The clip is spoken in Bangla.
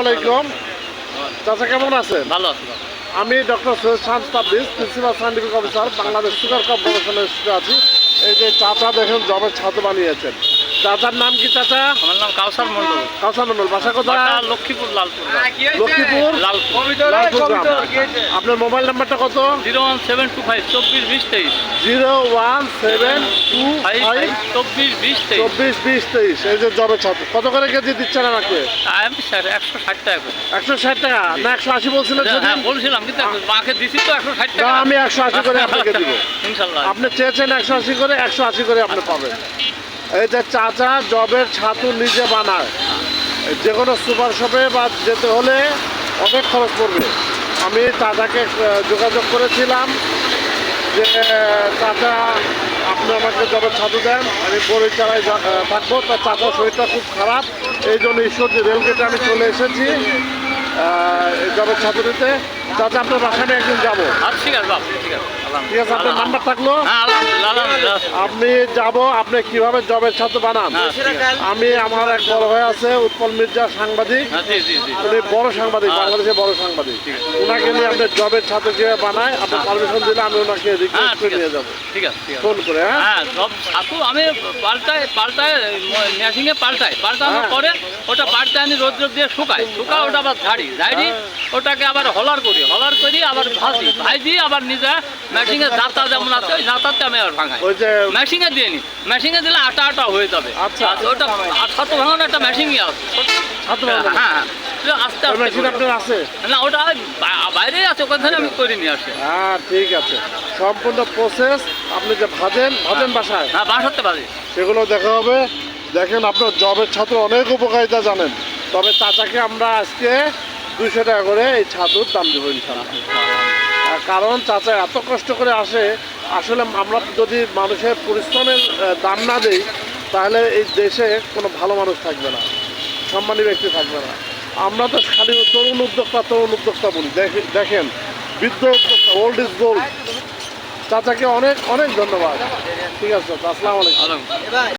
আলাইকুম চাচা, কেমন আছেন? ভালো আছি। আমি doctor Syed Shams Tabriz, principal scientific officer, Bangladesh sugar cup গবেষণা ইনস্টিটিউটে আছি। এই যে চাচা দেখেন জবের ছাত্র বানিয়েছেন। চাচার নাম কি চাচা? আমার নাম কাউসার মন্ডল। কাউসার মন্ডল। বাসা কোথায়? লক্ষ্মীপুর লালপুর। লক্ষ্মীপুর লালপুর। লালপুর গ্রাম। আপনার মোবাইল নাম্বারটা কত? 01725 24 20 23। 01725 24 20 23। এই যে জবের ছাত্র, কত করে কেজি দিচ্ছেন আমাকে? আমি স্যার 160 টাকা করে। 160 টাকা না 180 বলছিলেন? হ্যাঁ বলছিলাম, কিন্তু মাকে দিছি তো 160 না, টাকা। আমি 180 করে আপনাকে দিব ইনশাআল্লাহ। আপনি চেয়েছেন 180 করে, 180 করে আপনি পাবেন। এই যে চাচা জবের ছাতু নিজে বানায়, যে কোনো সুপার শপে বা যেতে হলে অনেক খরচ পড়বে। আমি চাচাকে যোগাযোগ করেছিলাম যে চাচা আপনি আমাকে জবের ছাতু দেন, আমি পরিচালায় থাকবো। তার চাচার শরীরটা খুব খারাপ, এই জন্য ঈশ্বরদী রেলগেটে আমি চলে এসেছি জবের ছাতু দিতে। চাচা আপনার বাসায় একদিন যাবো। ঠিক আছে বাবু, ঠিক আছে। ঠিক আছে, আপনার নাম্বার থাকলো? হ্যাঁ আলহামদুলিল্লাহ। আপনি যাব, আপনি কিভাবে জবের ছাত্র বানান। আমি আমার এক বড় ভাই আছে উৎপল মির্জা, সাংবাদিক, উনি বড় সাংবাদিক, বাংলাদেশের বড় সাংবাদিক। ওনাকে নিয়ে আপনি জবের ছাত্র কিভাবে বানায় আপনি পারমিশন দিলে আমি ওনাকে রিকোয়েস্ট করে নিয়ে যাবো। ঠিক আছে ফোন করে। হ্যাঁ সব ছাতু আমি পাল্টায় মেশিনে পাল্টানোর পরে ওটা পাল্টায় আমি রোদ দিয়ে শুকাই ওটা আবার ঝাড়ি ওটাকে আবার হলার করি আবার ভাজি আবার নিজে মেশিনে জাতা যেমন আছে ওই জাতাতে আমি আবার ভাঙাই। ওই যে মেশিনে দিয়ে নি, মেশিনে দিলে আটা হয়ে যাবে। আচ্ছা, ওটা ছাতু ভাঙানো একটা মেশিনই আছে। হ্যাঁ আস্তে আস্তে মেশিন আপনার আছে? না, ওটা বাইরেই আছে, ওখান থেকে আমি করে নিয়ে আসি। হ্যাঁ ঠিক আছে, সম্পূর্ণ প্রসেস। আপনি যে ভাজেন বাসায়? হ্যাঁ বাসাতে বাজে, সেগুলো দেখা হবে। দেখেন আপনার জবের ছাত্র অনেক উপকারিতা জানেন, তবে চাচাকে আমরা আজকে 200 টাকা করে এই ছাতুর দাম দেবো ইনশাআল্লাহ। কারণ চাচা এত কষ্ট করে আসে, আসলে আমরা যদি মানুষের পরিশ্রমের দাম না দিই তাহলে এই দেশে কোনো ভালো মানুষ থাকবে না, সম্মানী ব্যক্তি থাকবে না। আমরা তো খালি তরুণ উদ্যোক্তা বলি। দেখেন বৃদ্ধ উদ্যোক্তা, ওল্ড ইজ গোল্ড। চাচাকে অনেক অনেক ধন্যবাদ। ঠিক আছে, আসসালামু আলাইকুম।